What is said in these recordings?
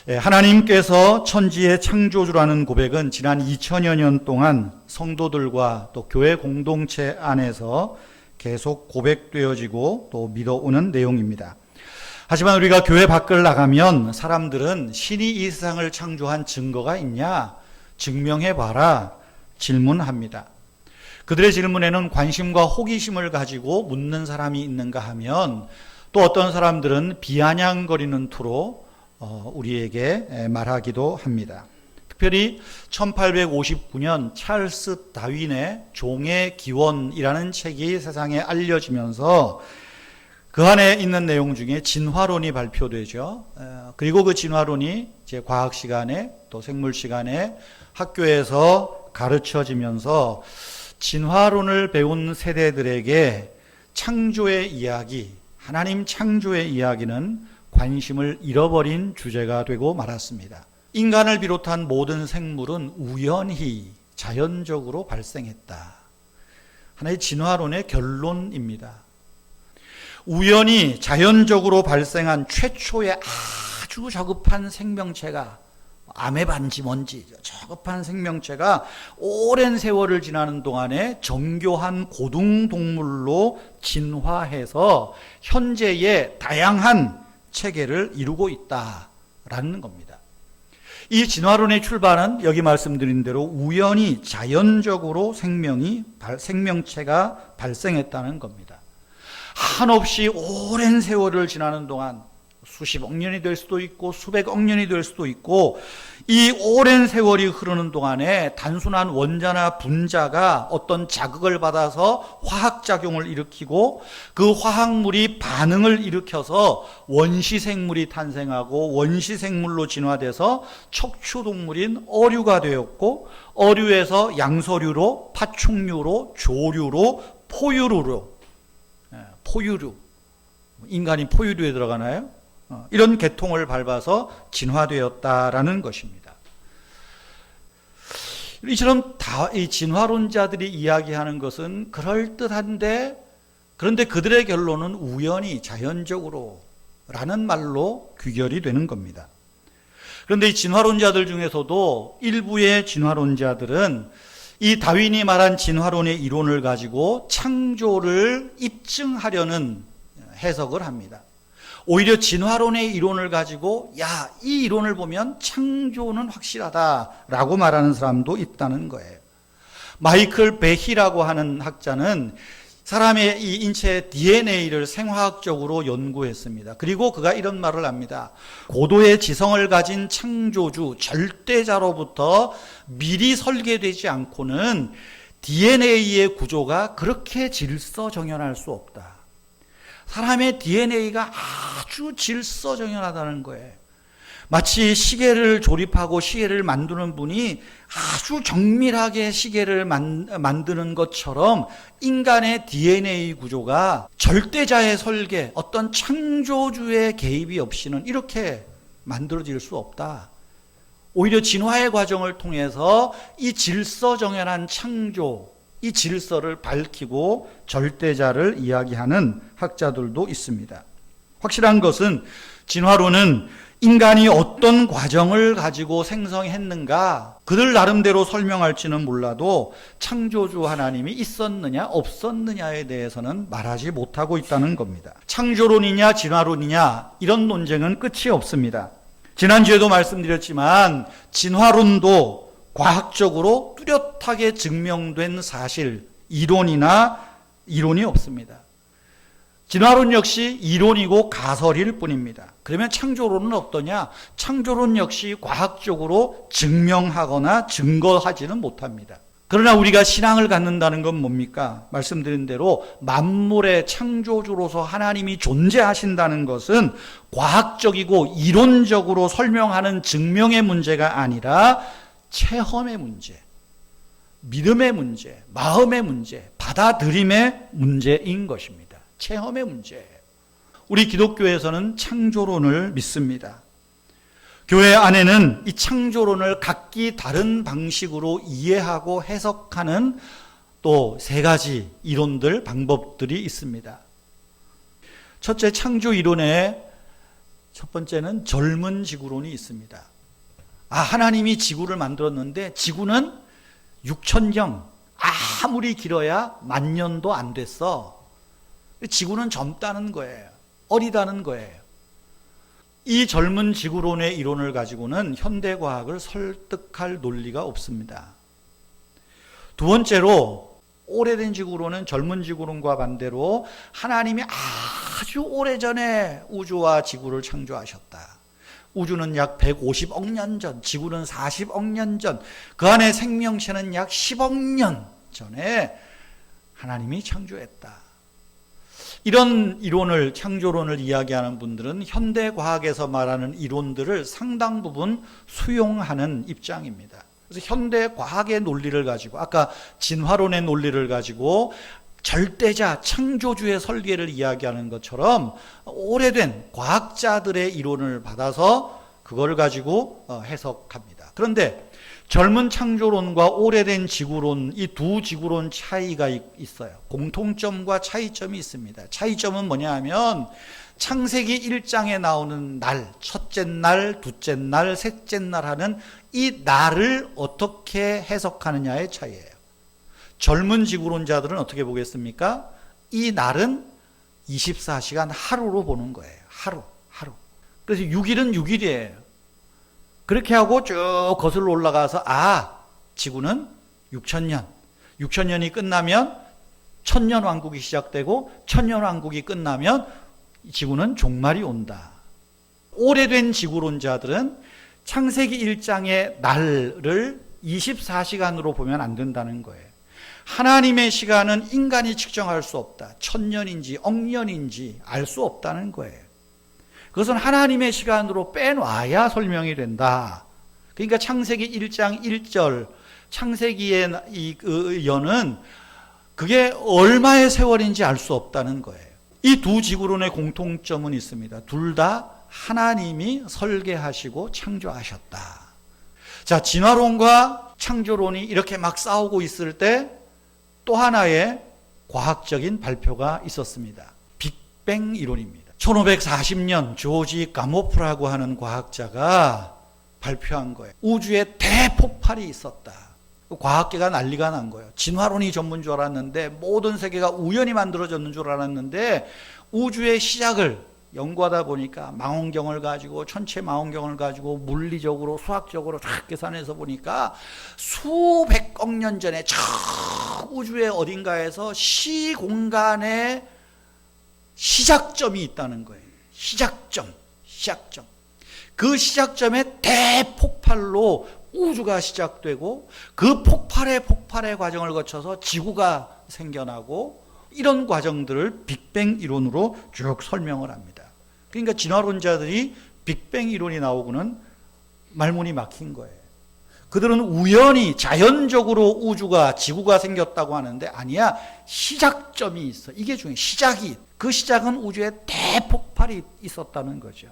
하나님께서 천지의 창조주라는 고백은 지난 2000여 년 동안 성도들과 또 교회 공동체 안에서 계속 고백되어지고 또 믿어오는 내용입니다. 하지만 우리가 교회 밖을 나가면 사람들은 신이 이 세상을 창조한 증거가 있냐? 증명해봐라 질문합니다. 그들의 질문에는 관심과 호기심을 가지고 묻는 사람이 있는가 하면 또 어떤 사람들은 비아냥거리는 투로 우리에게 말하기도 합니다. 특별히 1859년 찰스 다윈의 종의 기원이라는 책이 세상에 알려지면서 그 안에 있는 내용 중에 진화론이 발표되죠. 그리고 그 진화론이 제 과학 시간에 또 생물 시간에 학교에서 가르쳐지면서 진화론을 배운 세대들에게 창조의 이야기, 하나님 창조의 이야기는 관심을 잃어버린 주제가 되고 말았습니다. 인간을 비롯한 모든 생물은 우연히 자연적으로 발생했다. 하나의 진화론의 결론입니다. 우연히 자연적으로 발생한 최초의 아주 저급한 생명체가 아메바인지 뭔지 저급한 생명체가 오랜 세월을 지나는 동안에 정교한 고등동물로 진화해서 현재의 다양한 체계를 이루고 있다라는 겁니다. 이 진화론의 출발은 여기 말씀드린 대로 우연히 자연적으로 생명체가 발생했다는 겁니다. 한없이 오랜 세월을 지나는 동안 수십억 년이 될 수도 있고 수백억 년이 될 수도 있고 이 오랜 세월이 흐르는 동안에 단순한 원자나 분자가 어떤 자극을 받아서 화학작용을 일으키고 그 화학물이 반응을 일으켜서 원시생물이 탄생하고 원시생물로 진화돼서 척추동물인 어류가 되었고 어류에서 양서류로 파충류로 조류로 포유류로 포유류 인간이 포유류에 들어가나요? 이런 계통을 밟아서 진화되었다라는 것입니다. 이처럼 이 진화론자들이 이야기하는 것은 그럴듯한데 그런데 그들의 결론은 우연히 자연적으로 라는 말로 귀결이 되는 겁니다. 그런데 이 진화론자들 중에서도 일부의 진화론자들은 이 다윈이 말한 진화론의 이론을 가지고 창조를 입증하려는 해석을 합니다. 오히려 진화론의 이론을 가지고 이 이론을 보면 창조는 확실하다라고 말하는 사람도 있다는 거예요. 마이클 베히라고 하는 학자는 사람의 이 인체의 DNA를 생화학적으로 연구했습니다. 그리고 그가 이런 말을 합니다. 고도의 지성을 가진 창조주 절대자로부터 미리 설계되지 않고는 DNA의 구조가 그렇게 질서정연할 수 없다. 사람의 DNA가 아주 질서정연하다는 거예요. 마치 시계를 조립하고 시계를 만드는 분이 아주 정밀하게 시계를 만드는 것처럼 인간의 DNA 구조가 절대자의 설계, 어떤 창조주의 개입이 없이는 이렇게 만들어질 수 없다. 오히려 진화의 과정을 통해서 이 질서정연한 창조, 이 질서를 밝히고 절대자를 이야기하는 학자들도 있습니다. 확실한 것은 진화론은 인간이 어떤 과정을 가지고 생성했는가 그들 나름대로 설명할지는 몰라도 창조주 하나님이 있었느냐 없었느냐에 대해서는 말하지 못하고 있다는 겁니다. 창조론이냐 진화론이냐 이런 논쟁은 끝이 없습니다. 지난주에도 말씀드렸지만 진화론도 과학적으로 뚜렷하게 증명된 사실, 이론이 없습니다. 진화론 역시 이론이고 가설일 뿐입니다. 그러면 창조론은 어떠냐? 창조론 역시 과학적으로 증명하거나 증거하지는 못합니다. 그러나 우리가 신앙을 갖는다는 건 뭡니까? 말씀드린 대로 만물의 창조주로서 하나님이 존재하신다는 것은 과학적이고 이론적으로 설명하는 증명의 문제가 아니라 체험의 문제, 믿음의 문제, 마음의 문제, 받아들임의 문제인 것입니다. 체험의 문제예요. 우리 기독교에서는 창조론을 믿습니다. 교회 안에는 이 창조론을 각기 다른 방식으로 이해하고 해석하는 또 세 가지 이론들, 방법들이 있습니다. 첫째, 창조 이론의 첫 첫 번째는 젊은 지구론이 있습니다. 하나님이 지구를 만들었는데 지구는 6,000년, 아무리 길어야 10,000년도 안 됐어. 지구는 젊다는 거예요. 어리다는 거예요. 이 젊은 지구론의 이론을 가지고는 현대과학을 설득할 논리가 없습니다. 두 번째로 오래된 지구론은 젊은 지구론과 반대로 하나님이 아주 오래전에 우주와 지구를 창조하셨다. 우주는 약 150억 년 전, 지구는 40억 년 전, 그 안에 생명체는 약 10억 년 전에 하나님이 창조했다. 이런 이론을, 창조론을 이야기하는 분들은 현대과학에서 말하는 이론들을 상당 부분 수용하는 입장입니다. 그래서 현대과학의 논리를 가지고, 아까 진화론의 논리를 가지고 절대자, 창조주의 설계를 이야기하는 것처럼 오래된 과학자들의 이론을 받아서 그걸 가지고 해석합니다. 그런데 젊은 창조론과 오래된 지구론, 이 두 지구론 차이가 있어요. 공통점과 차이점이 있습니다. 차이점은 뭐냐 하면 창세기 1장에 나오는 날, 첫째 날, 둘째 날, 셋째 날 하는 이 날을 어떻게 해석하느냐의 차이예요. 젊은 지구론자들은 어떻게 보겠습니까? 이 날은 24시간 하루로 보는 거예요. 하루. 그래서 6일은 6일이에요. 그렇게 하고 쭉 거슬러 올라가서 지구는 6,000년. 6,000년이 끝나면 천년왕국이 시작되고 천년왕국이 끝나면 지구는 종말이 온다. 오래된 지구론자들은 창세기 1장의 날을 24시간으로 보면 안 된다는 거예요. 하나님의 시간은 인간이 측정할 수 없다. 1,000년인지 억년인지 알 수 없다는 거예요. 그것은 하나님의 시간으로 빼놔야 설명이 된다. 그러니까 창세기 1장 1절, 창세기의 이 연은 그게 얼마의 세월인지 알 수 없다는 거예요. 이 두 지구론의 공통점은 있습니다. 둘 다 하나님이 설계하시고 창조하셨다. 자, 진화론과 창조론이 이렇게 막 싸우고 있을 때 또 하나의 과학적인 발표가 있었습니다. 빅뱅 이론입니다. 1540년 조지 가모프라고 하는 과학자가 발표한 거예요. 우주에 대폭발이 있었다. 과학계가 난리가 난 거예요. 진화론이 전부인 줄 알았는데, 모든 세계가 우연히 만들어졌는 줄 알았는데, 우주의 시작을 연구하다 보니까 망원경을 가지고, 천체 망원경을 가지고 물리적으로 수학적으로 쫙 계산해서 보니까 수백억 년 전에 저 우주의 어딘가에서 시공간에 시작점이 있다는 거예요. 시작점. 그 시작점에 대폭발로 우주가 시작되고, 그 폭발의 과정을 거쳐서 지구가 생겨나고, 이런 과정들을 빅뱅 이론으로 쭉 설명을 합니다. 그러니까 진화론자들이 빅뱅 이론이 나오고는 말문이 막힌 거예요. 그들은 우연히 자연적으로 우주가, 지구가 생겼다고 하는데, 아니야, 시작점이 있어. 이게 중요해. 그 시작은 우주에 대폭발이 있었다는 거죠.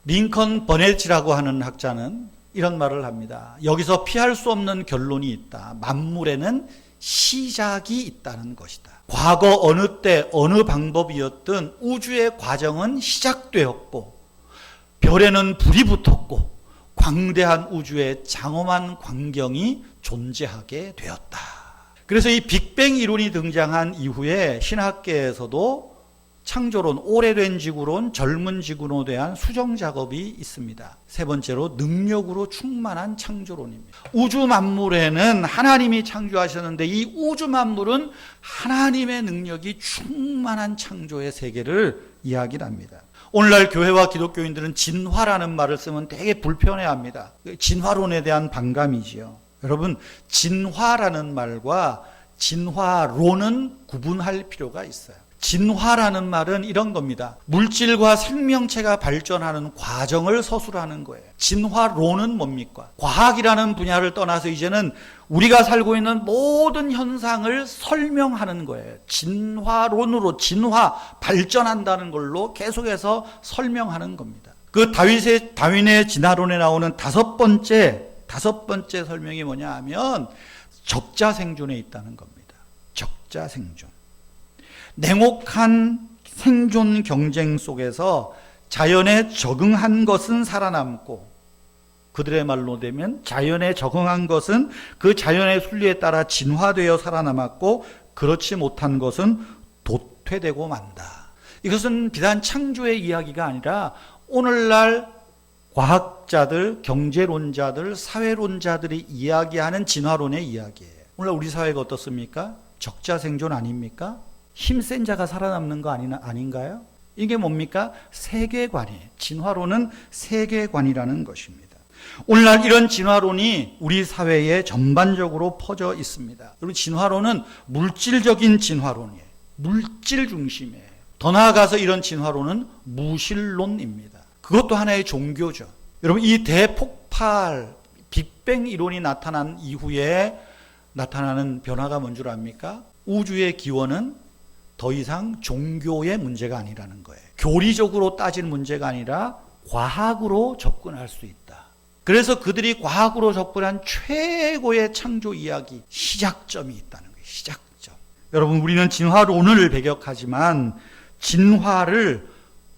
링컨 버넷이라고 하는 학자는 이런 말을 합니다. 여기서 피할 수 없는 결론이 있다. 만물에는 시작이 있다는 것이다. 과거 어느 때 어느 방법이었든 우주의 과정은 시작되었고, 별에는 불이 붙었고, 광대한 우주의 장엄한 광경이 존재하게 되었다. 그래서 이 빅뱅 이론이 등장한 이후에 신학계에서도 창조론, 오래된 지구론, 젊은 지구론에 대한 수정 작업이 있습니다. 세 번째로 능력으로 충만한 창조론입니다. 우주 만물에는 하나님이 창조하셨는데, 이 우주 만물은 하나님의 능력이 충만한 창조의 세계를 이야기를 합니다. 오늘날 교회와 기독교인들은 진화라는 말을 쓰면 되게 불편해합니다. 진화론에 대한 반감이지요. 여러분, 진화라는 말과 진화론은 구분할 필요가 있어요. 진화라는 말은 이런 겁니다. 물질과 생명체가 발전하는 과정을 서술하는 거예요. 진화론은 뭡니까? 과학이라는 분야를 떠나서 이제는 우리가 살고 있는 모든 현상을 설명하는 거예요. 진화론으로, 발전한다는 걸로 계속해서 설명하는 겁니다. 그 다윈의 진화론에 나오는 다섯 번째 설명이 뭐냐 하면 적자생존에 있다는 겁니다. 적자생존. 냉혹한 생존 경쟁 속에서 자연에 적응한 것은 살아남고, 그들의 말로 되면 자연에 적응한 것은 그 자연의 순리에 따라 진화되어 살아남았고, 그렇지 못한 것은 도태되고 만다. 이것은 비단 창조의 이야기가 아니라 오늘날 과학자들, 경제론자들, 사회론자들이 이야기하는 진화론의 이야기예요. 오늘 우리 사회가 어떻습니까? 적자생존 아닙니까? 힘센 자가 살아남는 거 아닌가요? 이게 뭡니까? 세계관이에요. 진화론은 세계관이라는 것입니다. 오늘날 이런 진화론이 우리 사회에 전반적으로 퍼져 있습니다. 여러분, 진화론은 물질적인 진화론이에요. 물질 중심이에요. 더 나아가서 이런 진화론은 무신론입니다. 그것도 하나의 종교죠. 여러분, 이 대폭발, 빅뱅 이론이 나타난 이후에 나타나는 변화가 뭔 줄 압니까? 우주의 기원은 더 이상 종교의 문제가 아니라는 거예요. 교리적으로 따질 문제가 아니라 과학으로 접근할 수 있다. 그래서 그들이 과학으로 접근한 최고의 창조 이야기, 시작점이 있다는 거예요. 시작점. 여러분, 우리는 진화론을 배격하지만 진화를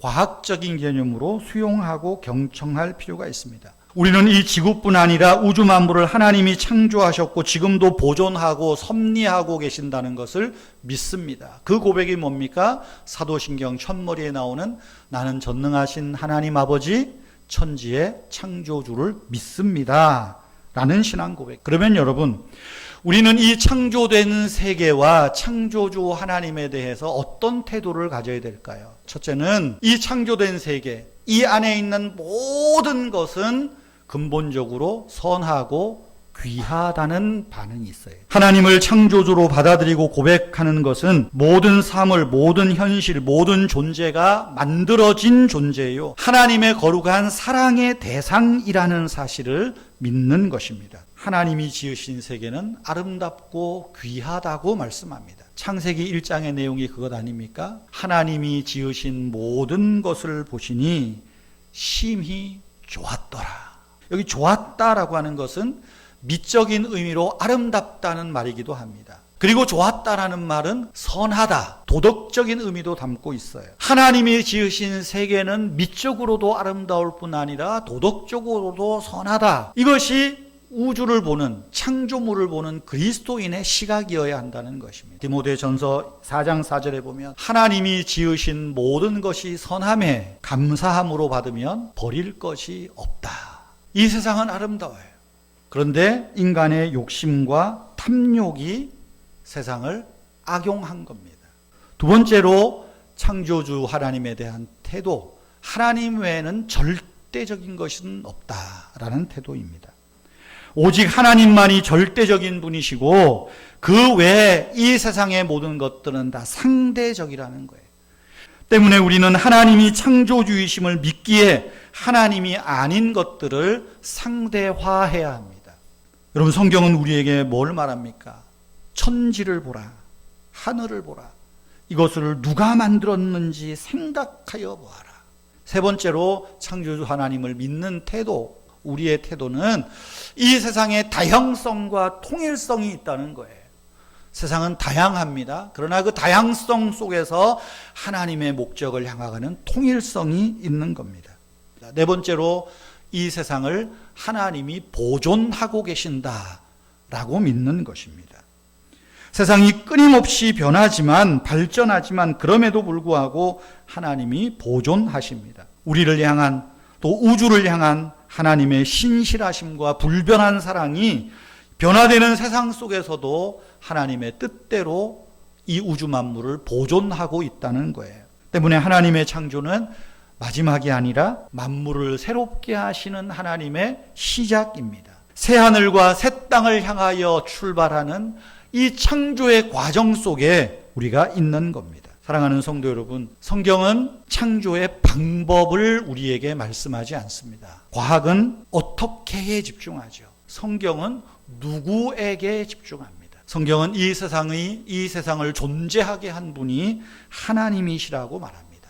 과학적인 개념으로 수용하고 경청할 필요가 있습니다. 우리는 이 지구뿐 아니라 우주 만물을 하나님이 창조하셨고 지금도 보존하고 섭리하고 계신다는 것을 믿습니다. 그 고백이 뭡니까? 사도신경 첫머리에 나오는 나는 전능하신 하나님 아버지 천지의 창조주를 믿습니다 라는 신앙 고백. 그러면 여러분, 우리는 이 창조된 세계와 창조주 하나님에 대해서 어떤 태도를 가져야 될까요? 첫째는 이 창조된 세계, 이 안에 있는 모든 것은 근본적으로 선하고 귀하다는 반응이 있어요. 하나님을 창조주로 받아들이고 고백하는 것은 모든 사물, 모든 현실, 모든 존재가 만들어진 존재요, 하나님의 거룩한 사랑의 대상이라는 사실을 믿는 것입니다. 하나님이 지으신 세계는 아름답고 귀하다고 말씀합니다. 창세기 1장의 내용이 그것 아닙니까? 하나님이 지으신 모든 것을 보시니 심히 좋았더라. 여기 좋았다라고 하는 것은 미적인 의미로 아름답다는 말이기도 합니다. 그리고 좋았다라는 말은 선하다, 도덕적인 의미도 담고 있어요. 하나님이 지으신 세계는 미적으로도 아름다울 뿐 아니라 도덕적으로도 선하다. 이것이 우주를 보는, 창조물을 보는 그리스도인의 시각이어야 한다는 것입니다. 디모데전서 4장 4절에 보면 하나님이 지으신 모든 것이 선함에 감사함으로 받으면 버릴 것이 없다. 이 세상은 아름다워요. 그런데 인간의 욕심과 탐욕이 세상을 악용한 겁니다. 두 번째로 창조주 하나님에 대한 태도, 하나님 외에는 절대적인 것은 없다라는 태도입니다. 오직 하나님만이 절대적인 분이시고 그 외에 이 세상의 모든 것들은 다 상대적이라는 거예요. 때문에 우리는 하나님이 창조주이심을 믿기에 하나님이 아닌 것들을 상대화해야 합니다. 여러분, 성경은 우리에게 뭘 말합니까? 천지를 보라, 하늘을 보라, 이것을 누가 만들었는지 생각하여 보아라. 세 번째로 창조주 하나님을 믿는 태도, 우리의 태도는 이 세상에 다양성과 통일성이 있다는 거예요. 세상은 다양합니다. 그러나 그 다양성 속에서 하나님의 목적을 향하는 통일성이 있는 겁니다. 네 번째로 이 세상을 하나님이 보존하고 계신다라고 믿는 것입니다. 세상이 끊임없이 변하지만, 발전하지만 그럼에도 불구하고 하나님이 보존하십니다. 우리를 향한, 또 우주를 향한 하나님의 신실하심과 불변한 사랑이 변화되는 세상 속에서도 하나님의 뜻대로 이 우주 만물을 보존하고 있다는 거예요. 때문에 하나님의 창조는 마지막이 아니라 만물을 새롭게 하시는 하나님의 시작입니다. 새 하늘과 새 땅을 향하여 출발하는 이 창조의 과정 속에 우리가 있는 겁니다. 사랑하는 성도 여러분, 성경은 창조의 방법을 우리에게 말씀하지 않습니다. 과학은 어떻게에 집중하죠. 성경은 누구에게 집중합니다. 성경은 이 세상을 존재하게 한 분이 하나님이시라고 말합니다.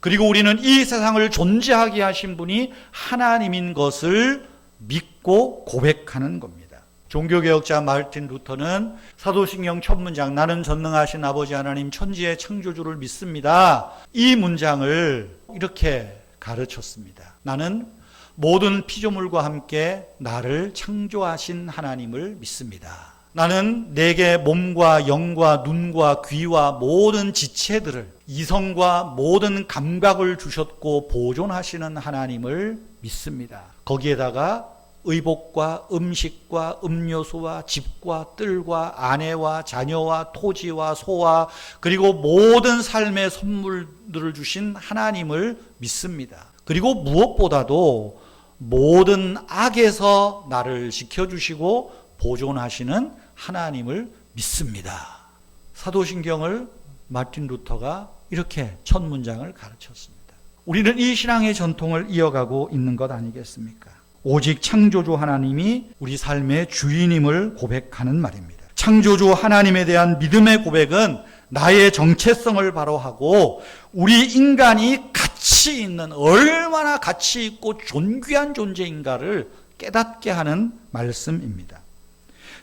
그리고 우리는 이 세상을 존재하게 하신 분이 하나님인 것을 믿고 고백하는 겁니다. 종교개혁자 마르틴 루터는 사도신경 첫 문장, 나는 전능하신 아버지 하나님 천지의 창조주를 믿습니다, 이 문장을 이렇게 가르쳤습니다. 나는 모든 피조물과 함께 나를 창조하신 하나님을 믿습니다. 나는 내게 몸과 영과 눈과 귀와 모든 지체들을, 이성과 모든 감각을 주셨고 보존하시는 하나님을 믿습니다. 거기에다가 의복과 음식과 음료수와 집과 뜰과 아내와 자녀와 토지와 소와 그리고 모든 삶의 선물들을 주신 하나님을 믿습니다. 그리고 무엇보다도 모든 악에서 나를 지켜주시고 보존하시는 하나님을 믿습니다. 사도신경을 마틴 루터가 이렇게 첫 문장을 가르쳤습니다. 우리는 이 신앙의 전통을 이어가고 있는 것 아니겠습니까? 오직 창조주 하나님이 우리 삶의 주인임을 고백하는 말입니다. 창조주 하나님에 대한 믿음의 고백은 나의 정체성을 바로하고 우리 인간이 가치 있는, 얼마나 가치 있고 존귀한 존재인가를 깨닫게 하는 말씀입니다.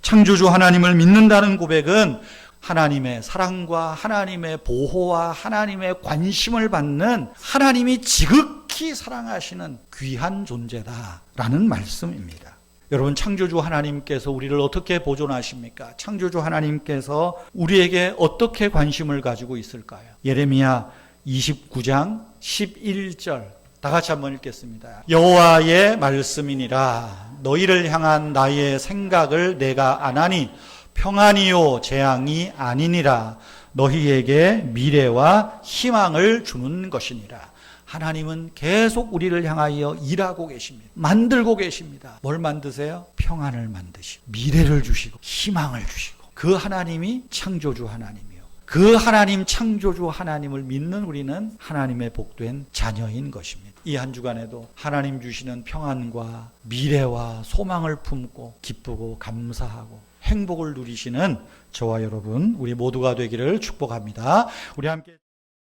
창조주 하나님을 믿는다는 고백은 하나님의 사랑과 하나님의 보호와 하나님의 관심을 받는, 하나님이 지극히 사랑하시는 귀한 존재다라는 말씀입니다. 여러분, 창조주 하나님께서 우리를 어떻게 보존하십니까? 창조주 하나님께서 우리에게 어떻게 관심을 가지고 있을까요? 예레미야 29장 11절 다 같이 한번 읽겠습니다. 여호와의 말씀이니라. 너희를 향한 나의 생각을 내가 아나니 평안이요 재앙이 아니니라. 너희에게 미래와 희망을 주는 것이니라. 하나님은 계속 우리를 향하여 일하고 계십니다. 만들고 계십니다. 뭘 만드세요? 평안을 만드시고 미래를 주시고 희망을 주시고. 그 하나님이 창조주 하나님이요. 그 하나님, 창조주 하나님을 믿는 우리는 하나님의 복된 자녀인 것입니다. 이 한 주간에도 하나님 주시는 평안과 미래와 소망을 품고 기쁘고 감사하고 행복을 누리시는 저와 여러분, 우리 모두가 되기를 축복합니다. 우리 함께